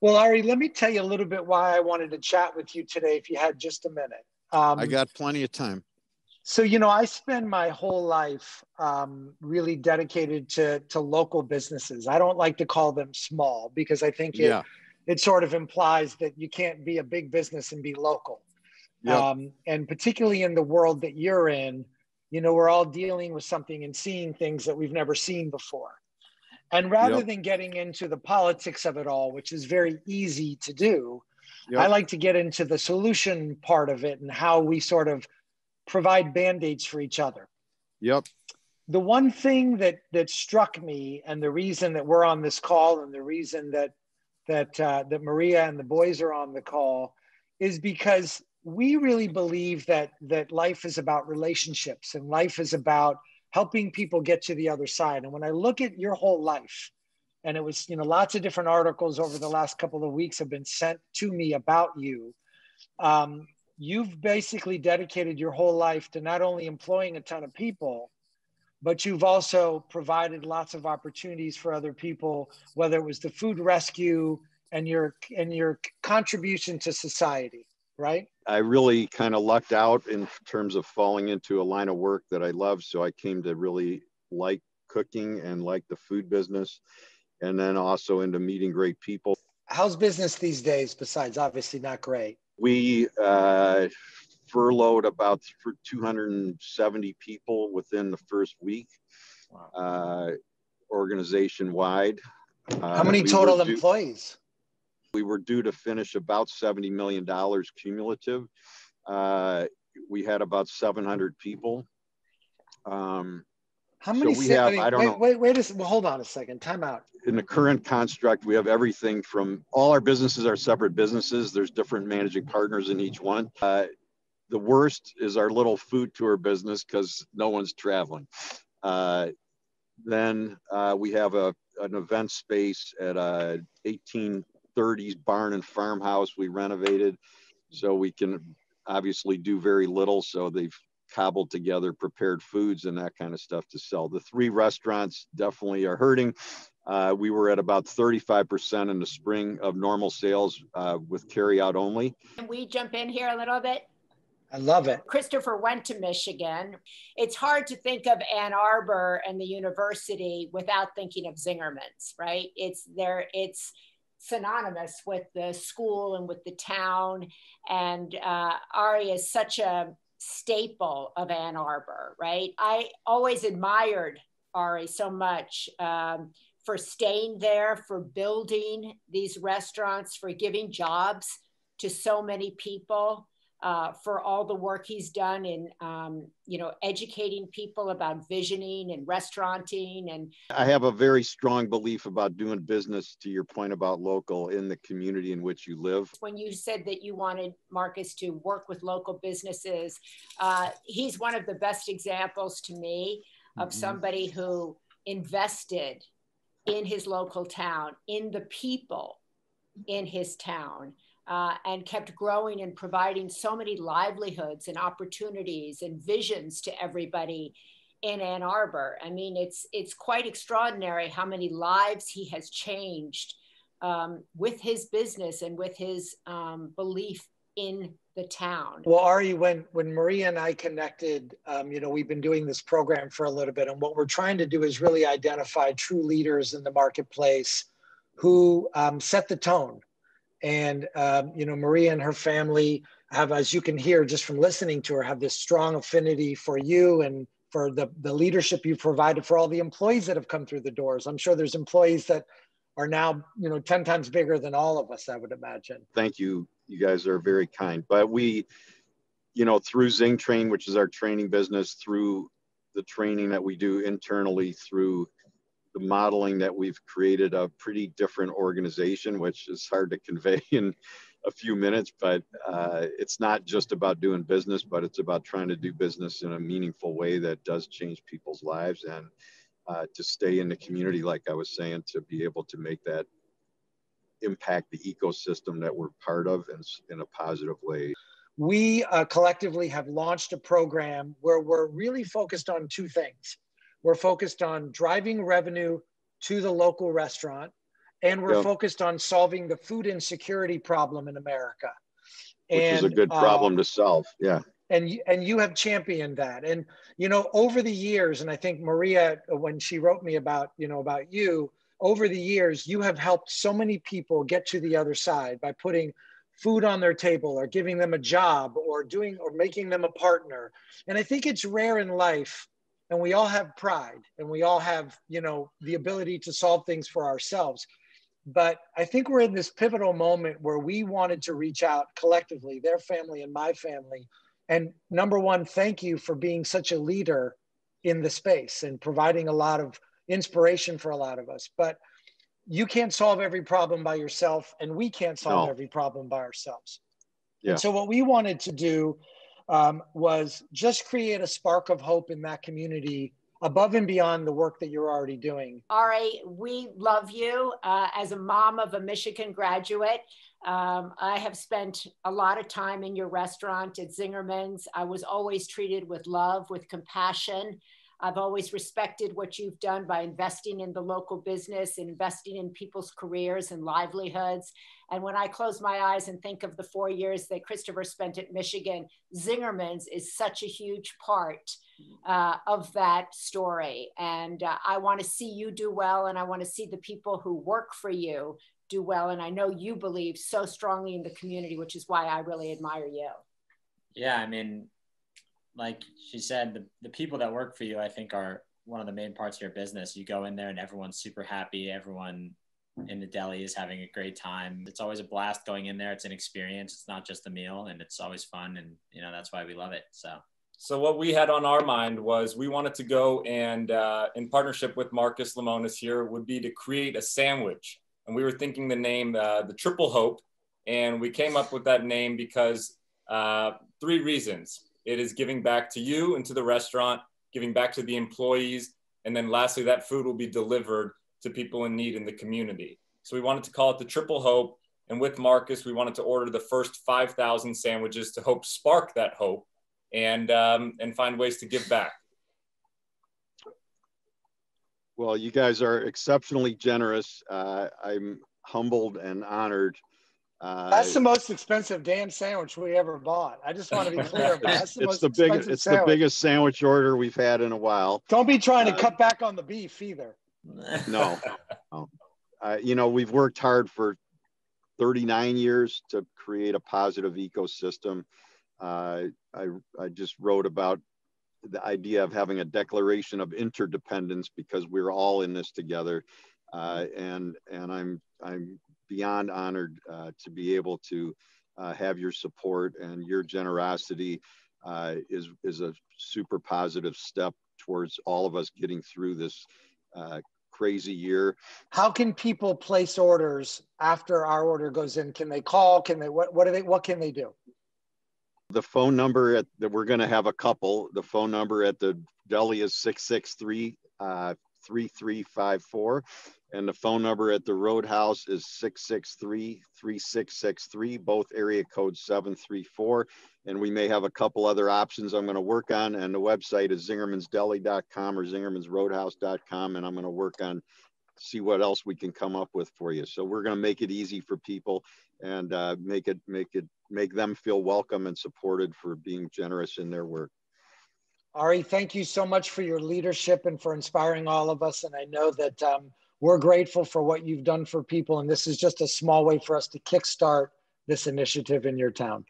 Well, Ari, let me tell you a little bit why I wanted to chat with you today, if you had just a minute. I got plenty of time. So, I spend my whole life really dedicated to local businesses. I don't like to call them small because I think Yeah. it sort of implies that you can't be a big business and be local. Yep. And particularly in the world that you're in, we're all dealing with something and seeing things that we've never seen before. And rather than getting into the politics of it all, which is very easy to do, I like to get into the solution part of it and how we sort of provide Band-Aids for each other. Yep. The one thing that struck me, and the reason that we're on this call, and the reason that Maria and the boys are on the call, is because we really believe that life is about relationships, and life is about helping people get to the other side. And when I look at your whole life, and it was, lots of different articles over the last couple of weeks have been sent to me about you. You've basically dedicated your whole life to not only employing a ton of people, but you've also provided lots of opportunities for other people, whether it was the food rescue and your contribution to society, right? I really kind of lucked out in terms of falling into a line of work that I love. So I came to really like cooking and like the food business, and then also into meeting great people. How's business these days, besides obviously not great? We furloughed about 270 people within the first week, organization-wide. How many total employees? We were due to finish about $70 million cumulative. We had about 700 people. How many? So we have, I don't know. Wait, hold on a second. Time out. In the current construct, we have everything from, all our businesses are separate businesses. There's different managing partners in each one. The worst is our little food tour business because no one's traveling. Then we have an event space at a 1830s barn and farmhouse we renovated, so we can obviously do very little. So they've cobbled together prepared foods and that kind of stuff to sell. The 3 restaurants definitely are hurting. We were at about 35% in the spring of normal sales with carry out only. Can we jump in here a little bit? I love it. Christopher went to Michigan. It's hard to think of Ann Arbor and the university without thinking of Zingerman's, right? It's synonymous with the school and with the town. And Ari is such a staple of Ann Arbor, right? I always admired Ari so much for staying there, for building these restaurants, for giving jobs to so many people, for all the work he's done in, educating people about visioning and restauranting. And I have a very strong belief about doing business, to your point about local, in the community in which you live. When you said that you wanted Marcus to work with local businesses, he's one of the best examples to me of somebody who invested in his local town, in the people in his town. And kept growing and providing so many livelihoods and opportunities and visions to everybody in Ann Arbor. I mean, it's quite extraordinary how many lives he has changed with his business and with his belief in the town. Well, Ari, when Maria and I connected, we've been doing this program for a little bit, and what we're trying to do is really identify true leaders in the marketplace who set the tone. And, Maria and her family have, as you can hear just from listening to her, have this strong affinity for you and for the leadership you provided for all the employees that have come through the doors. I'm sure there's employees that are now, 10 times bigger than all of us, I would imagine. Thank you. You guys are very kind. But we, through Zing Train, which is our training business, through the training that we do internally, through the modeling that we've created, a pretty different organization, which is hard to convey in a few minutes, but it's not just about doing business, but it's about trying to do business in a meaningful way that does change people's lives, and to stay in the community, like I was saying, to be able to make that impact the ecosystem that we're part of in a positive way. We collectively have launched a program where we're really focused on 2 things. We're focused on driving revenue to the local restaurant and we're focused on solving the food insecurity problem in America. Which is a good problem to solve. Yeah. And you have championed that. And, you know, over the years, and I think Maria, when she wrote me about, you know, about you, over the years, you have helped so many people get to the other side by putting food on their table or giving them a job or making them a partner. And I think it's rare in life, and we all have pride and we all have, you know, the ability to solve things for ourselves. But I think we're in this pivotal moment where we wanted to reach out collectively, their family and my family. And number one, thank you for being such a leader in the space and providing a lot of inspiration for a lot of us. But you can't solve every problem by yourself, and we can't solve every problem by ourselves. Yeah. And so what we wanted to do was just create a spark of hope in that community above and beyond the work that you're already doing. Ari, we love you. As a mom of a Michigan graduate, I have spent a lot of time in your restaurant at Zingerman's. I was always treated with love, with compassion. I've always respected what you've done by investing in the local business, investing in people's careers and livelihoods. And when I close my eyes and think of the 4 years that Christopher spent at Michigan, Zingerman's is such a huge part of that story. And I want to see you do well, and I want to see the people who work for you do well. And I know you believe so strongly in the community, which is why I really admire you. Yeah, I mean, like she said, the people that work for you, I think, are one of the main parts of your business. You go in there and everyone's super happy. Everyone in the deli is having a great time. It's always a blast going in there. It's an experience. It's not just a meal, and it's always fun. And, you know, that's why we love it. So what we had on our mind was we wanted to go and in partnership with Marcus Lemonis here would be to create a sandwich. And we were thinking the name, the Triple Hope. And we came up with that name because 3 reasons. It is giving back to you and to the restaurant, giving back to the employees. And then lastly, that food will be delivered to people in need in the community. So we wanted to call it the Triple Hope. And with Marcus, we wanted to order the first 5,000 sandwiches to help spark that hope and find ways to give back. Well, you guys are exceptionally generous. I'm humbled and honored. That's the most expensive damn sandwich we ever bought. I just want to be clear about that. It's the biggest sandwich order we've had in a while. Don't be trying to cut back on the beef either. No. You know, we've worked hard for 39 years to create a positive ecosystem. I just wrote about the idea of having a declaration of interdependence because we're all in this together. And I'm beyond honored to be able to have your support, and your generosity is a super positive step towards all of us getting through this crazy year. How can people place orders after our order goes in? Can they call? Can they, what can they do? The phone number that we're going to have a couple. The phone number at the deli is 663-3354. And the phone number at the Roadhouse is 663-3663, both area code 734. And we may have a couple other options I'm going to work on. And the website is zingermansdeli.com or zingermansroadhouse.com. And I'm going to work on, see what else we can come up with for you. So we're going to make it easy for people and make them feel welcome and supported for being generous in their work. Ari, thank you so much for your leadership and for inspiring all of us. And I know that we're grateful for what you've done for people. And this is just a small way for us to kickstart this initiative in your town.